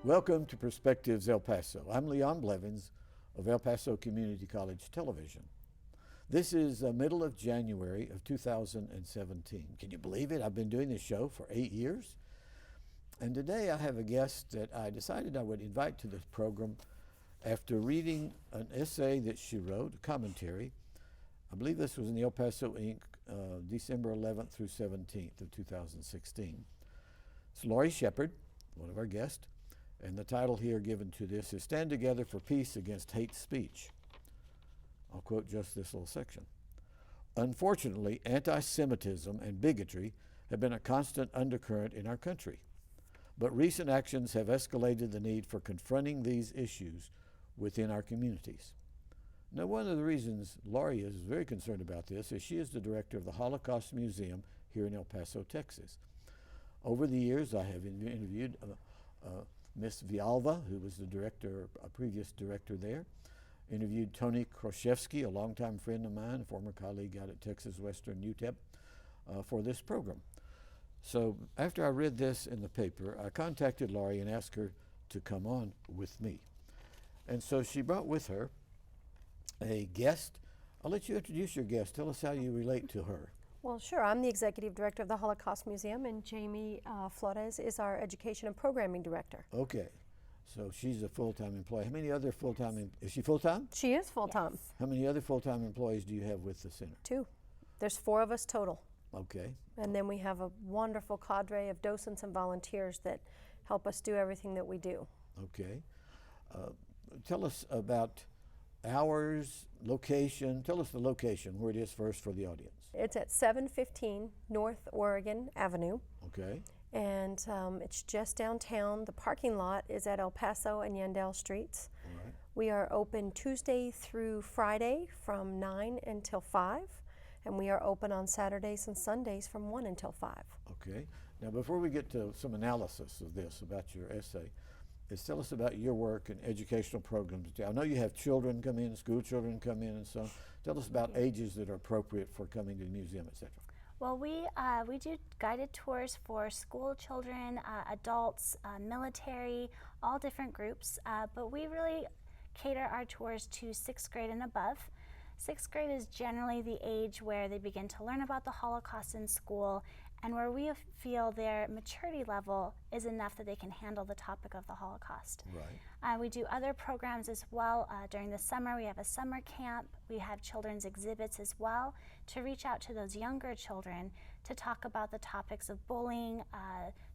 Welcome to Perspectives El Paso. I'm Leon Blevins of El Paso Community College Television. This is the middle of January of 2017. Can you believe it? I've been doing this show for 8 years. And today I have a guest that I decided I would invite to this program after reading an essay that she wrote, a commentary. I believe this was in the El Paso Inc., December 11th through 17th of 2016. It's Lori Shepard, one of our guests. And the title here given to this is Stand Together for Peace Against Hate Speech. I'll quote just this little section. Unfortunately, anti-Semitism and bigotry have been a constant undercurrent in our country. But recent actions have escalated the need for confronting these issues within our communities. Now, one of the reasons Lori is very concerned about this is she is the director of the Holocaust Museum here in El Paso, Texas. Over the years, I have interviewed Miss Vialva, who was the director, a previous director there. Interviewed Tony Kroshevsky, a longtime friend of mine, a former colleague out at Texas Western UTEP, for this program. So after I read this in the paper, I contacted Lori and asked her to come on with me. And so she brought with her a guest. I'll let you introduce your guest. Tell us how you relate to her. Well, sure. I'm the executive director of the Holocaust Museum, and Jamie Flores is our education and programming director. Okay. So she's a full-time employee. How many other full-time, is she full-time? She is full-time. Yes. How many other full-time employees do you have with the center? 2. There's 4 of us total. Okay. And then we have a wonderful cadre of docents and volunteers that help us do everything that we do. Okay. Tell us about hours, location. Tell us the location, where it is first for the audience. It's at 715 North Oregon Avenue. Okay. And it's just downtown. The parking lot is at El Paso and Yandell Streets. All right. We are open Tuesday through Friday from 9 until 5. And we are open on Saturdays and Sundays from 1 until 5. Okay. Now, before we get to some analysis of this, about your essay, tell us about your work and educational programs. I know you have children come in, school children come in, and so on. Tell us about ages that are appropriate for coming to the museum, etc. Well, we do guided tours for school children, adults, military, all different groups, but we really cater our tours to 6th grade and above. 6th grade is generally the age where they begin to learn about the Holocaust in school and where we feel their maturity level is enough that they can handle the topic of the Holocaust. Right. We do other programs as well. During the summer, we have a summer camp. We have children's exhibits as well to reach out to those younger children to talk about the topics of bullying,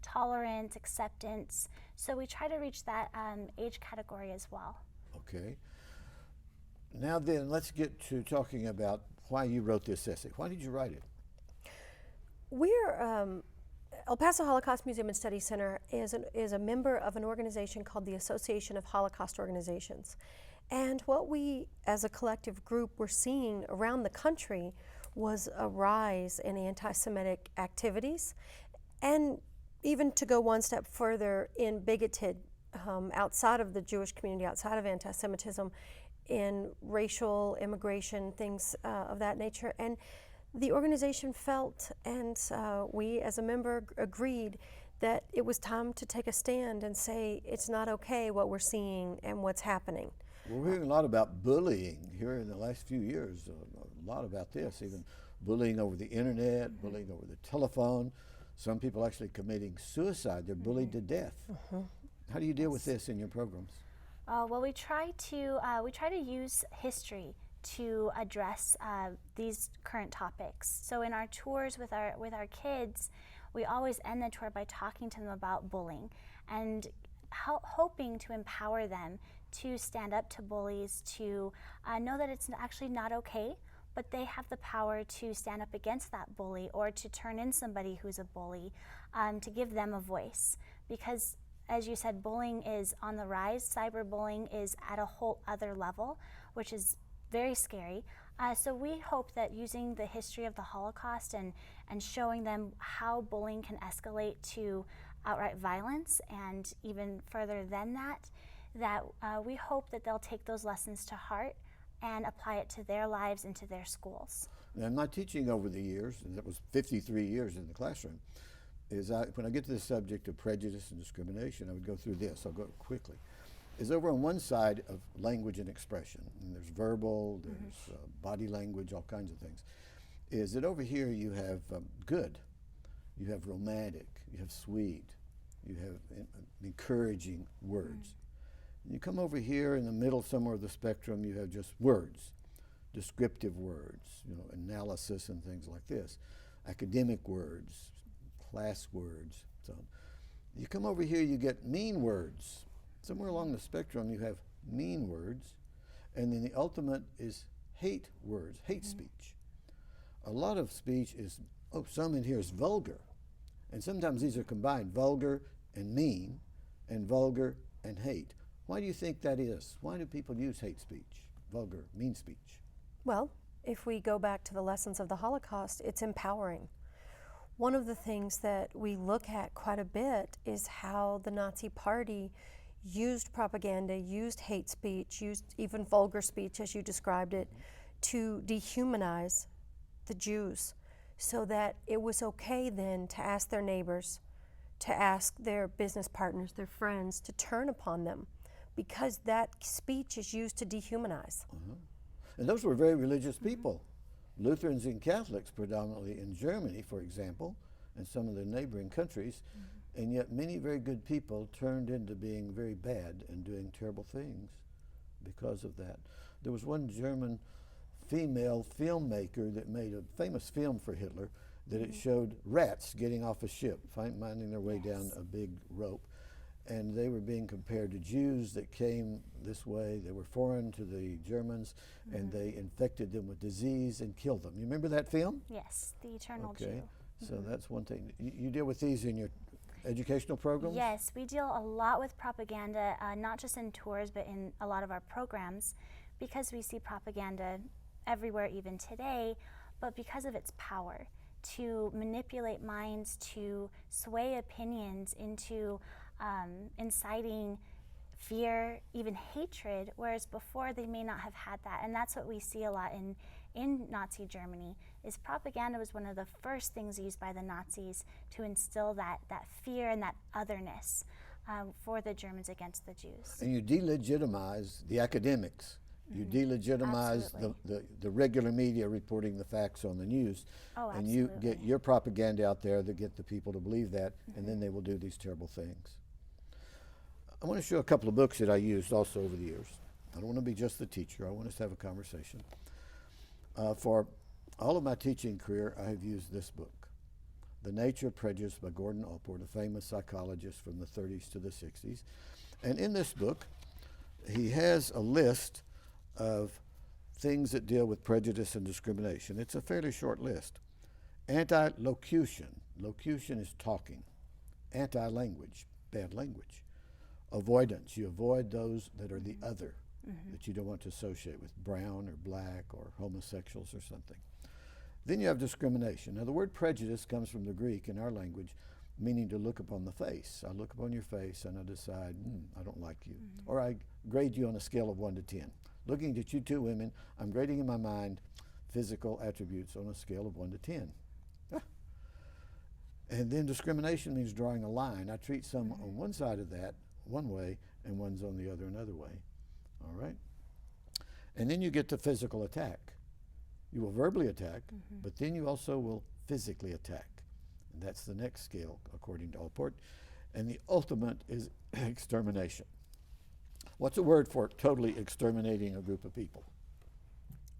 tolerance, acceptance. So we try to reach that age category as well. Okay. Now then, let's get to talking about why you wrote this essay. Why did you write it? We're El Paso Holocaust Museum and Study Center is a member of an organization called the Association of Holocaust Organizations. And what we, as a collective group, were seeing around the country was a rise in anti-Semitic activities, and even to go one step further in bigoted, outside of the Jewish community, outside of anti-Semitism, in racial immigration, things of that nature. And the organization felt, and we as a member agreed, that it was time to take a stand and say it's not okay what we're seeing and what's happening. Well, we're hearing a lot about bullying here in the last few years, a lot about this, even bullying over the internet, bullying over the telephone, some people actually committing suicide. They're bullied to death. How do you deal with this in your programs? Well, we try to use history to address these current topics. So in our tours with our kids, we always end the tour by talking to them about bullying and hoping to empower them to stand up to bullies, to know that it's actually not okay, but they have the power to stand up against that bully or to turn in somebody who's a bully, to give them a voice. Because as you said, bullying is on the rise. Cyberbullying is at a whole other level, which is very scary. So we hope that using the history of the Holocaust and showing them how bullying can escalate to outright violence and even further than that, we hope that they'll take those lessons to heart and apply it to their lives and to their schools. Now, in my teaching over the years, and that was 53 years in the classroom, is when I get to the subject of prejudice and discrimination, I would go through this. I'll go quickly. Is over on one side of language and expression, and there's verbal, there's body language, all kinds of things. Is that over here you have good, you have romantic, you have sweet, you have encouraging words. And you come over here in the middle somewhere of the spectrum, you have just words, descriptive words, analysis and things like this, academic words, class words. So you come over here, you get mean words. Somewhere along the spectrum, you have mean words, and then the ultimate is hate words, hate speech. A lot of speech is, some in here is vulgar, and sometimes these are combined, vulgar and mean, and vulgar and hate. Why do you think that is? Why do people use hate speech, vulgar, mean speech? Well, if we go back to the lessons of the Holocaust, it's empowering. One of the things that we look at quite a bit is how the Nazi Party used propaganda, used hate speech, used even vulgar speech, as you described it, to dehumanize the Jews, so that it was okay then to ask their neighbors, to ask their business partners, their friends, to turn upon them, because that speech is used to dehumanize. And those were very religious people. Lutherans and Catholics predominantly in Germany, for example, and some of the neighboring countries, and yet many very good people turned into being very bad and doing terrible things because of that. There was one German female filmmaker that made a famous film for Hitler that it showed rats getting off a ship, minding their way down a big rope. And they were being compared to Jews that came this way. They were foreign to the Germans, and they infected them with disease and killed them. You remember that film? Yes, The Eternal Jew. So that's one thing. You deal with these in your educational programs? Yes, we deal a lot with propaganda, not just in tours, but in a lot of our programs, because we see propaganda everywhere even today, but because of its power to manipulate minds, to sway opinions into inciting fear, even hatred, whereas before they may not have had that. And that's what we see a lot in Nazi Germany, is propaganda was one of the first things used by the Nazis to instill that fear and that otherness for the Germans against the Jews. And you delegitimize the academics. You delegitimize the regular media reporting the facts on the news. And you get your propaganda out there that get the people to believe that, and then they will do these terrible things. I want to show a couple of books that I used also over the years. I don't want to be just the teacher. I want us to have a conversation. For all of my teaching career, I have used this book, The Nature of Prejudice by Gordon Allport, a famous psychologist from the 30s to the 60s. And in this book, he has a list of things that deal with prejudice and discrimination. It's a fairly short list. Anti-locution. Locution is talking. Anti-language, bad language. Avoidance. You avoid those that are the other, that you don't want to associate with, brown or black or homosexuals or something. Then you have discrimination. Now the word prejudice comes from the Greek in our language, meaning to look upon the face. I look upon your face and I decide, I don't like you. Or I grade you on a scale of 1 to 10. Looking at you two women, I'm grading in my mind physical attributes on a scale of 1 to 10. And then discrimination means drawing a line. I treat some on one side of that one way and one's on the other another way. All right? And then you get to physical attack. You will verbally attack, but then you also will physically attack. And that's the next scale, according to Allport. And the ultimate is extermination. What's a word for totally exterminating a group of people?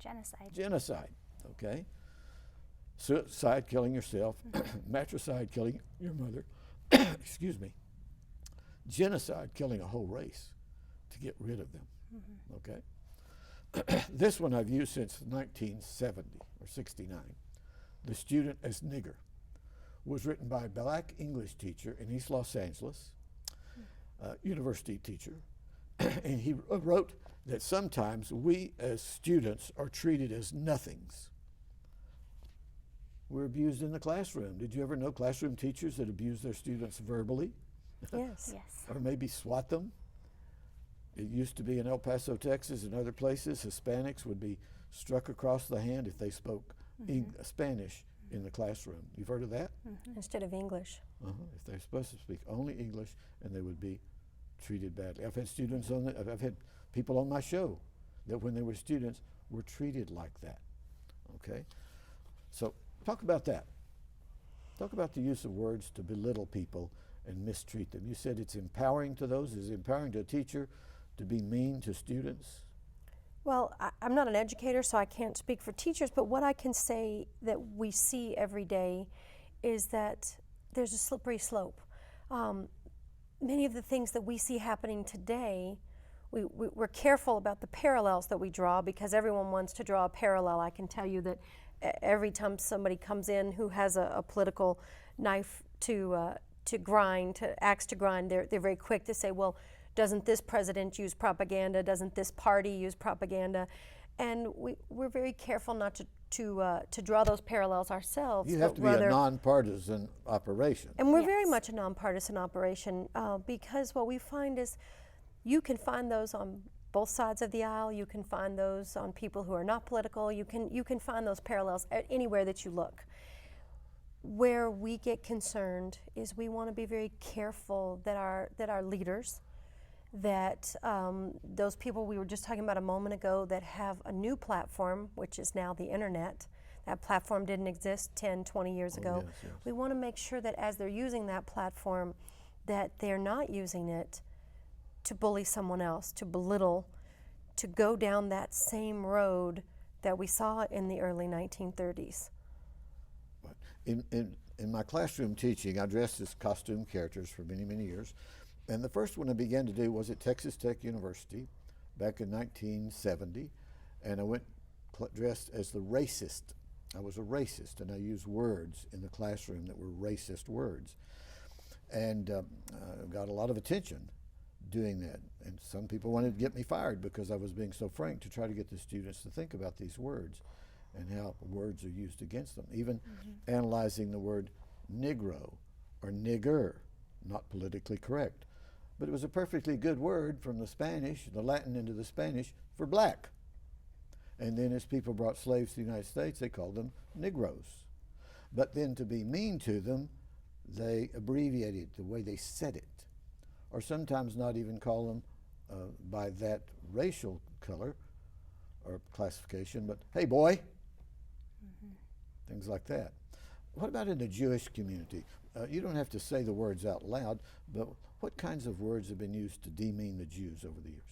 Genocide. Genocide, okay? Suicide, killing yourself. Matricide, killing your mother. Excuse me. Genocide, killing a whole race to get rid of them, okay? This one I've used since 1970 or 69. The Student as Nigger was written by a black English teacher in East Los Angeles, university teacher, and he wrote that sometimes we as students are treated as nothings. We're abused in the classroom. Did you ever know classroom teachers that abuse their students verbally? Yes. Yes. Or maybe swat them? It used to be in El Paso, Texas, and other places, Hispanics would be struck across the hand if they spoke Spanish in the classroom. You've heard of that? Instead of English. If they're supposed to speak only English, and they would be treated badly. I've had students on the, I've had people on my show that when they were students were treated like that. Okay? So talk about that. Talk about the use of words to belittle people and mistreat them. You said it's empowering to those. Is it empowering to a teacher to be mean to students? Well, I'm not an educator, so I can't speak for teachers, but what I can say that we see every day is that there's a slippery slope. Many of the things that we see happening today, we're careful about the parallels that we draw because everyone wants to draw a parallel. I can tell you that every time somebody comes in who has a political knife to grind, axe to grind, they're very quick to say, well, doesn't this president use propaganda? Doesn't this party use propaganda? And we're very careful not to draw those parallels ourselves. You have to be a nonpartisan operation. And we're very much a nonpartisan operation because what we find is you can find those on both sides of the aisle. You can find those on people who are not political. You can find those parallels anywhere that you look. Where we get concerned is we want to be very careful that our leaders, that those people we were just talking about a moment ago that have a new platform, which is now the internet. That platform didn't exist 10, 20 years ago. Yes. We want to make sure that as they're using that platform, that they're not using it to bully someone else, to belittle, to go down that same road that we saw in the early 1930s. In my classroom teaching, I dressed as costume characters for many, many years. And the first one I began to do was at Texas Tech University back in 1970. And I went dressed as the racist. I was a racist, and I used words in the classroom that were racist words. And got a lot of attention doing that. And some people wanted to get me fired because I was being so frank to try to get the students to think about these words and how words are used against them. Even analyzing the word Negro or nigger, not politically correct. But it was a perfectly good word from the Spanish, the Latin into the Spanish, for black. And then as people brought slaves to the United States, they called them Negroes. But then to be mean to them, they abbreviated the way they said it. Or sometimes not even call them by that racial color or classification, but hey boy, things like that. What about in the Jewish community? You don't have to say the words out loud, but what kinds of words have been used to demean the Jews over the years?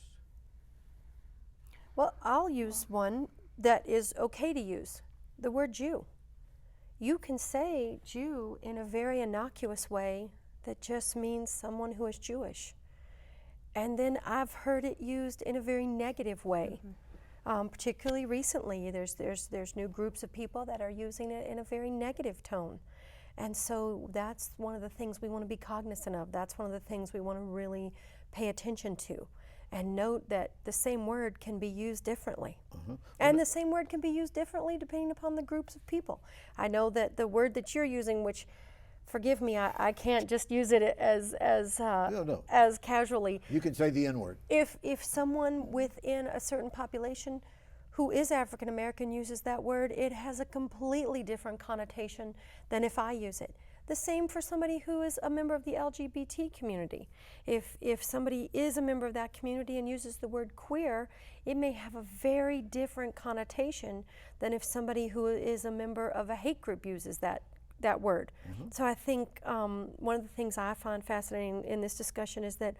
Well, I'll use one that is okay to use, the word Jew. You can say Jew in a very innocuous way that just means someone who is Jewish. And then I've heard it used in a very negative way. Particularly recently, there's new groups of people that are using it in a very negative tone. And so that's one of the things we want to be cognizant of. That's one of the things we want to really pay attention to. And note that the same word can be used differently. And the same word can be used differently depending upon the groups of people. I know that the word that you're using, which, forgive me, I can't just use it as casually. You can say the N-word. If someone within a certain population who is African American uses that word, it has a completely different connotation than if I use it. The same for somebody who is a member of the LGBT community. If somebody is a member of that community and uses the word queer, it may have a very different connotation than if somebody who is a member of a hate group uses that word. So I think one of the things I find fascinating in this discussion is that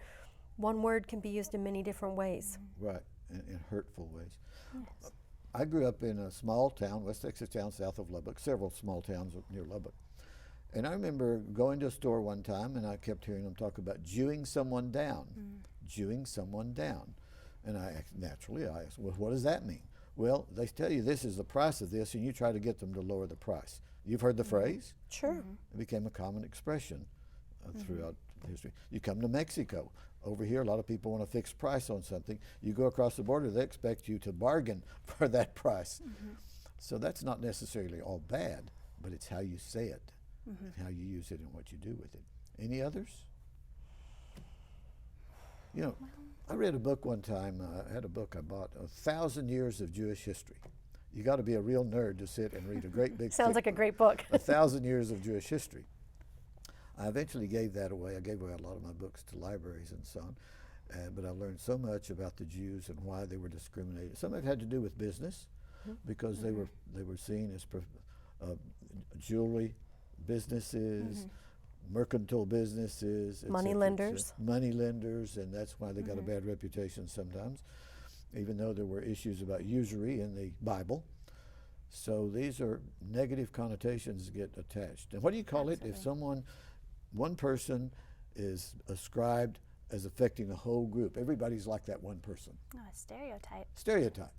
one word can be used in many different ways. Right, in hurtful ways. Yes. I grew up in a small town, West Texas town, south of Lubbock, several small towns near Lubbock. And I remember going to a store one time and I kept hearing them talk about Jewing someone down, Jewing someone down. And I asked, well, what does that mean? Well, they tell you this is the price of this and you try to get them to lower the price. You've heard the phrase? Sure. It became a common expression throughout history. You come to Mexico. Over here, a lot of people want a fixed price on something. You go across the border, they expect you to bargain for that price. So that's not necessarily all bad, but it's how you say it, and how you use it and what you do with it. Any others? You know, I read a book one time. I had a book I bought, 1,000 Years of Jewish History. You got to be a real nerd to sit and read a great big Sounds thick like a great book. 1,000 years of Jewish history. I eventually gave that away. I gave away a lot of my books to libraries and so on. But I learned so much about the Jews and why they were discriminated. Some of it had to do with business, because they were seen as jewelry businesses, mercantile businesses, et Money cetera, et lenders. cetera. Money lenders, and that's why they got a bad reputation sometimes, even though there were issues about usury in the Bible. So these are negative connotations get attached. And what do you call it if one person is ascribed as affecting a whole group? Everybody's like that one person. Oh, a stereotype. Stereotype.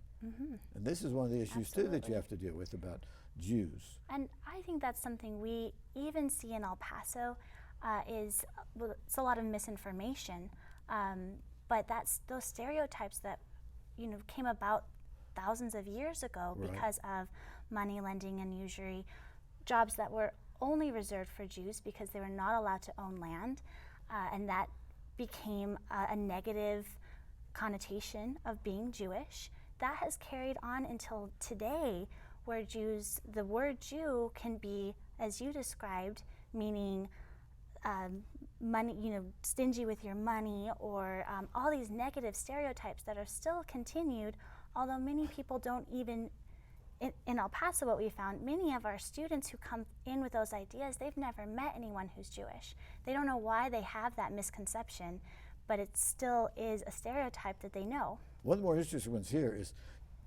And this is one of the issues too that you have to deal with about Jews. And I think that's something we even see in El Paso it's a lot of misinformation, but that's those stereotypes that came about thousands of years ago because of money lending and usury, jobs that were only reserved for Jews because they were not allowed to own land, and that became a negative connotation of being Jewish. That has carried on until today, where the word Jew can be, as you described, meaning money, stingy with your money, or all these negative stereotypes that are still continued, although many people don't even, in El Paso, what we found, many of our students who come in with those ideas, they've never met anyone who's Jewish. They don't know why they have that misconception, but it still is a stereotype that they know. One of the more interesting ones here is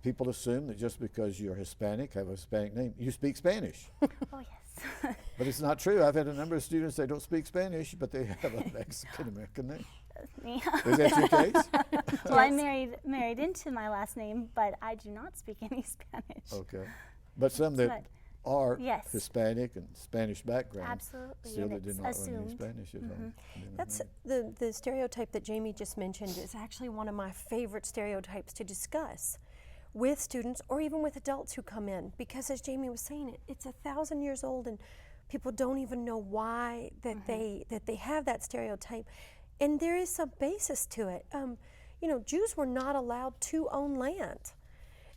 people assume that just because you're Hispanic, have a Hispanic name, you speak Spanish. Oh, yes. But it's not true. I've had a number of students, they don't speak Spanish, but they have a Mexican-American name. Me. Is that your case? Well, I'm married into my last name, but I do not speak any Spanish. Okay. But some that are Yes. Hispanic and Spanish background Absolutely, still and that did it's not learn any assumed. Spanish at home. That's the stereotype that Jamie just mentioned is actually one of my favorite stereotypes to discuss with students or even with adults who come in, because as Jamie was saying, it's 1,000 years old and people don't even know why that they have that stereotype, and there is some basis to it. Jews were not allowed to own land,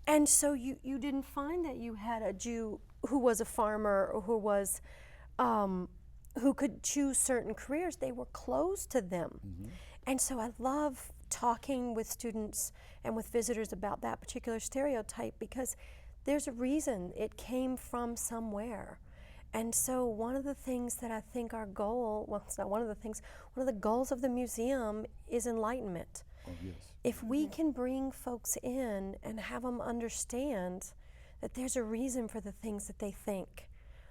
and so you didn't find that you had a Jew who was a farmer or who was who could choose certain careers. They were closed to them. And so I love talking with students and with visitors about that particular stereotype, because there's a reason it came from somewhere. And so one of the things that I think our goal, well, it's not one of the things, one of the goals of the museum is enlightenment. Oh, yes. If we can bring folks in and have them understand that there's a reason for the things that they think,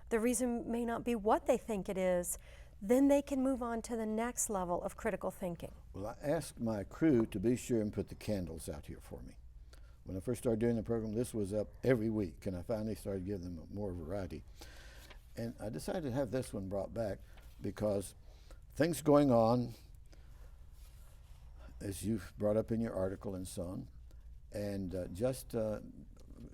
the reason may not be what they think it is, then they can move on to the next level of critical thinking. Well, I asked my crew to be sure and put the candles out here for me. When I first started doing the program, this was up every week, and I finally started giving them more variety. And I decided to have this one brought back because things going on, as you've brought up in your article and so on, and just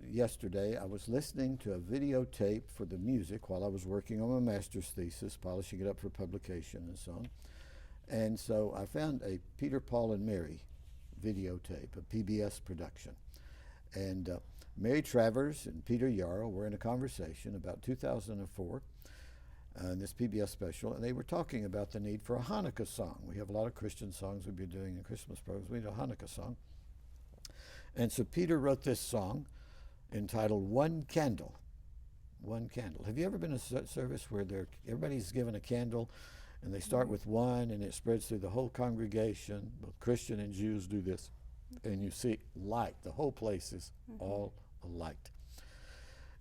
yesterday I was listening to a videotape for the music while I was working on my master's thesis, polishing it up for publication and so on. And so I found a Peter, Paul, and Mary videotape, a PBS production. And Mary Travers and Peter Yarrow were in a conversation about 2004 in this PBS special, and they were talking about the need for a Hanukkah song. We have a lot of Christian songs we've been doing in Christmas programs. We need a Hanukkah song. And so Peter wrote this song entitled One Candle. One Candle. Have you ever been in a service where everybody's given a candle and they start with one and it spreads through the whole congregation? Both Christian and Jews do this. And you see light. The whole place is all alight.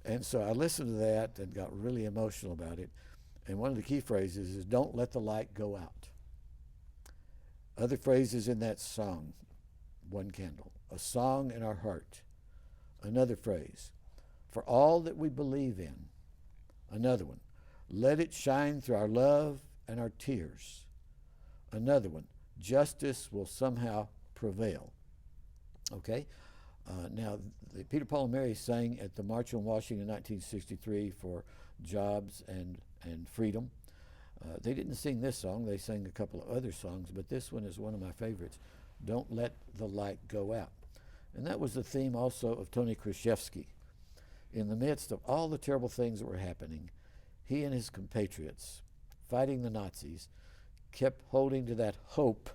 And so I listened to that and got really emotional about it. And one of the key phrases is, don't let the light go out. Other phrases in that song, One Candle, a song in our heart. Another phrase, for all that we believe in. Another one, let it shine through our love and our tears. Another one, justice will somehow prevail. Okay? Now, Peter, Paul, and Mary sang at the March on Washington in 1963 for jobs and freedom. They didn't sing this song. They sang a couple of other songs, but this one is one of my favorites. Don't let the light go out. And that was the theme also of Tony Krzyzewski. in the midst of all the terrible things that were happening, he and his compatriots, fighting the Nazis, kept holding to that hope.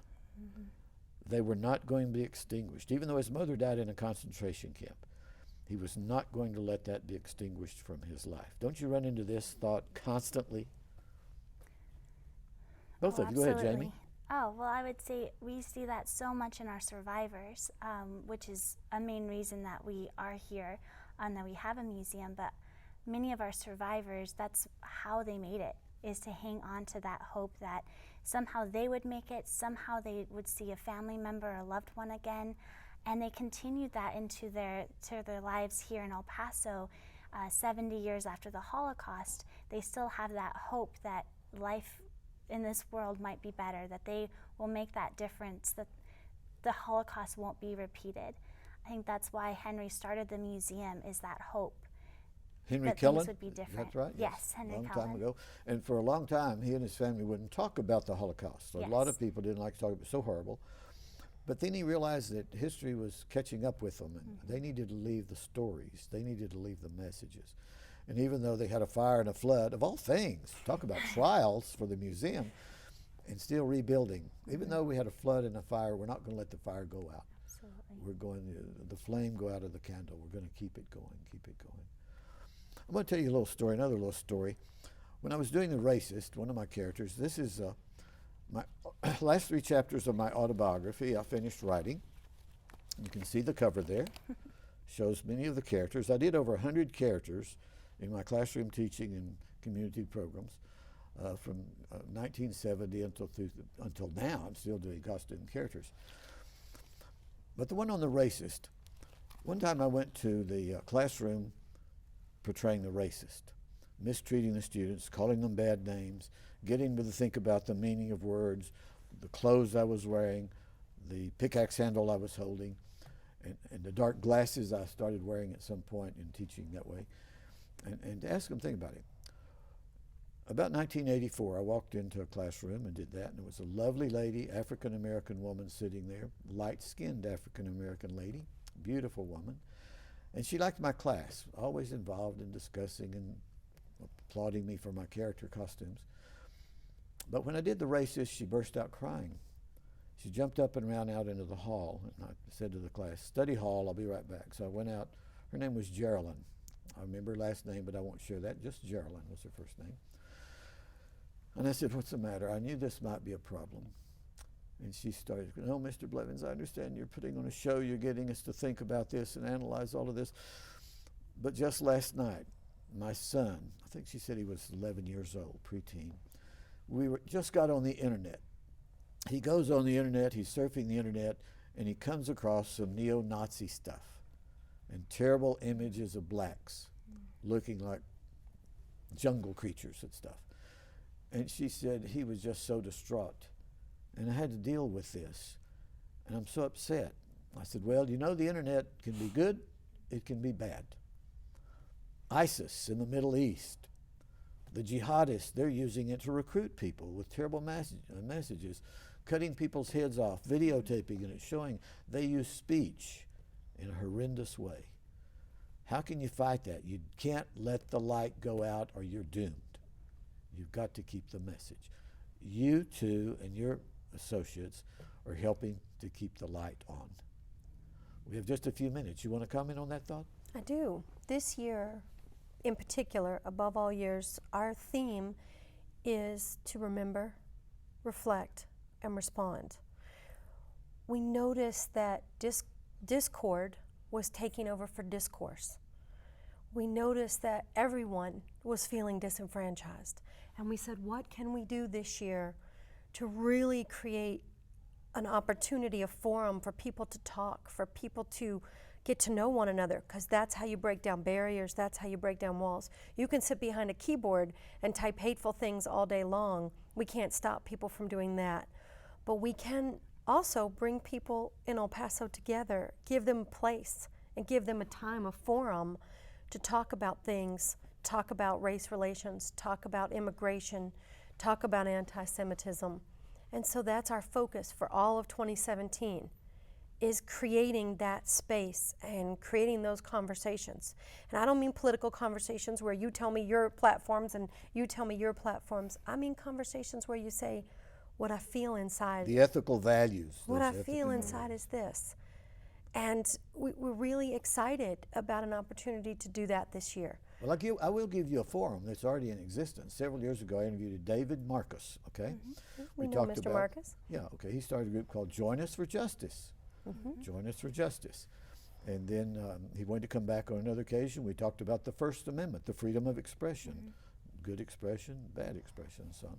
They were not going to be extinguished. Even though his mother died in a concentration camp, he was not going to let that be extinguished from his life. Don't you run into this thought constantly? Both of you. Go ahead, Jamie. Oh, well, I would say we see that so much in our survivors, which is a main reason that we are here and that we have a museum. But many of our survivors, that's how they made it, is to hang on to that hope that somehow they would make it, somehow they would see a family member or a loved one again. And they continued that into their lives here in El Paso. 70 years after the Holocaust, they still have that hope that life in this world might be better, that they will make that difference, that the Holocaust won't be repeated. I think that's why Henry started the museum, is that hope. Henry that Killen? things would be different. That's right. Yes, Henry Long Killen. time ago. And for a long time, he and his family wouldn't talk about the Holocaust. A lot of people didn't like to talk about it. It was so horrible. But then he realized that history was catching up with them, and they needed to leave the stories. They needed to leave the messages. And even though they had a fire and a flood, of all things, talk about trials for the museum, and still rebuilding. Even though we had a flood and a fire, we're not going to let the fire go out. Absolutely. We're going to, the flame go out of the candle. We're going to keep it going, keep it going. I'm going to tell you a little story, another little story. When I was doing The Racist, one of my characters, this is my last 3 chapters of my autobiography I finished writing. You can see the cover there. Shows many of the characters. I did over 100 characters in my classroom teaching and community programs from 1970 until now. I'm still doing costume characters. But the one on The Racist, one time I went to the classroom portraying the racist, mistreating the students, calling them bad names, getting them to think about the meaning of words, the clothes I was wearing, the pickaxe handle I was holding, and the dark glasses I started wearing at some point in teaching that way. And to ask them, think about it. About 1984, I walked into a classroom and did that, and there was a lovely lady, African-American woman sitting there, light-skinned African-American lady, beautiful woman, and she liked my class, always involved in discussing and applauding me for my character costumes. But when I did The Racist, she burst out crying. She jumped up and ran out into the hall, and I said to the class, "Study hall, I'll be right back." So I went out. Her name was Geraldine. I remember her last name, but I won't share that. Just Geraldine was her first name. And I said, "What's the matter?" I knew this might be a problem. And she started, "No, Mr. Blevins, I understand you're putting on a show. You're getting us to think about this and analyze all of this. But just last night, my son," I think she said he was 11 years old, preteen, just got on the internet. He goes on the internet, he's surfing the internet, and he comes across some neo-Nazi stuff and terrible images of blacks looking like jungle creatures and stuff. And she said he was just so distraught. And I had to deal with this. And I'm so upset. I said, "Well, you know, the internet can be good, it can be bad. ISIS in the Middle East, the jihadists, they're using it to recruit people with terrible messages, cutting people's heads off, videotaping it, showing they use speech in a horrendous way. How can you fight that? You can't let the light go out or you're doomed. You've got to keep the message. You too and your associates are helping to keep the light on." We have just a few minutes. You want to comment on that thought? I do. This year, in particular, above all years, our theme is to remember, reflect, and respond. We noticed that discord was taking over for discourse. We noticed that everyone was feeling disenfranchised. And we said, what can we do this year to really create an opportunity, a forum for people to talk, for people to get to know one another, because that's how you break down barriers, that's how you break down walls. You can sit behind a keyboard and type hateful things all day long. We can't stop people from doing that. But we can also bring people in El Paso together, give them a place, and give them a time, a forum to talk about things, talk about race relations, talk about immigration, talk about anti-Semitism. And so that's our focus for all of 2017, is creating that space and creating those conversations. And I don't mean political conversations where you tell me your platforms and you tell me your platforms. I mean conversations where you say, what I feel inside. The ethical values. What I feel inside is this. And we're really excited about an opportunity to do that this year. Well, I will give you a forum that's already in existence. Several years ago, I interviewed David Marcus, okay? We know Mr. Marcus. Yeah, okay. He started a group called Join Us for Justice. Join Us for Justice. And then he wanted to come back on another occasion. We talked about the First Amendment, the freedom of expression, good expression, bad expression, and so on.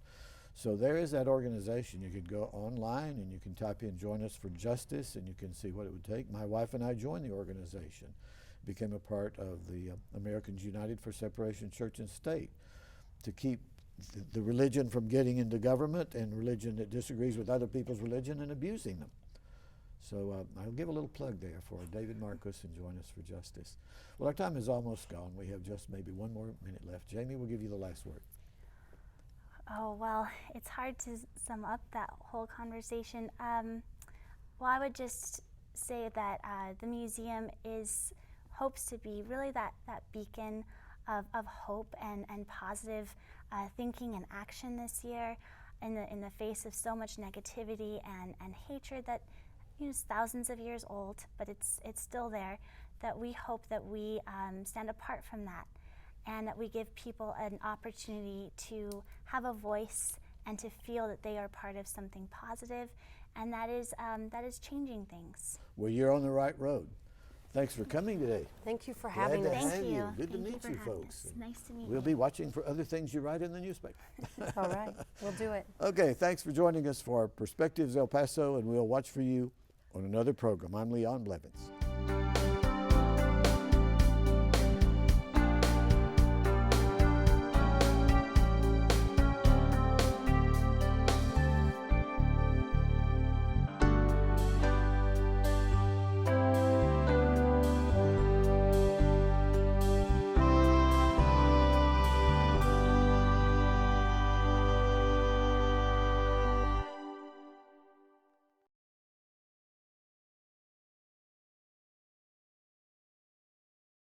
So there is that organization. You could go online and you can type in Join Us for Justice and you can see what it would take. My wife and I joined the organization, became a part of the Americans United for Separation of Church and State to keep the religion from getting into government and religion that disagrees with other people's religion and abusing them. So I'll give a little plug there for David Marcus and Join Us for Justice. Well, our time is almost gone. We have just maybe one more minute left. Jamie, we'll give you the last word. Oh, well, it's hard to sum up that whole conversation. Well, I would just say that the museum hopes to be really that beacon of hope and positive thinking and action this year in the face of so much negativity and hatred that is thousands of years old, but it's still there, that we hope that we stand apart from that and that we give people an opportunity to have a voice and to feel that they are part of something positive, and that is changing things. Well, you're on the right road. Thanks for coming today. Thank you for having Glad us. to have Thank you. Good to Thank you meet for you having folks. us. Nice to meet We'll you. be watching for other things you write in the newspaper. All right, we'll do it. Okay, thanks for joining us for Perspectives El Paso, and we'll watch for you on another program. I'm Leon Blevins.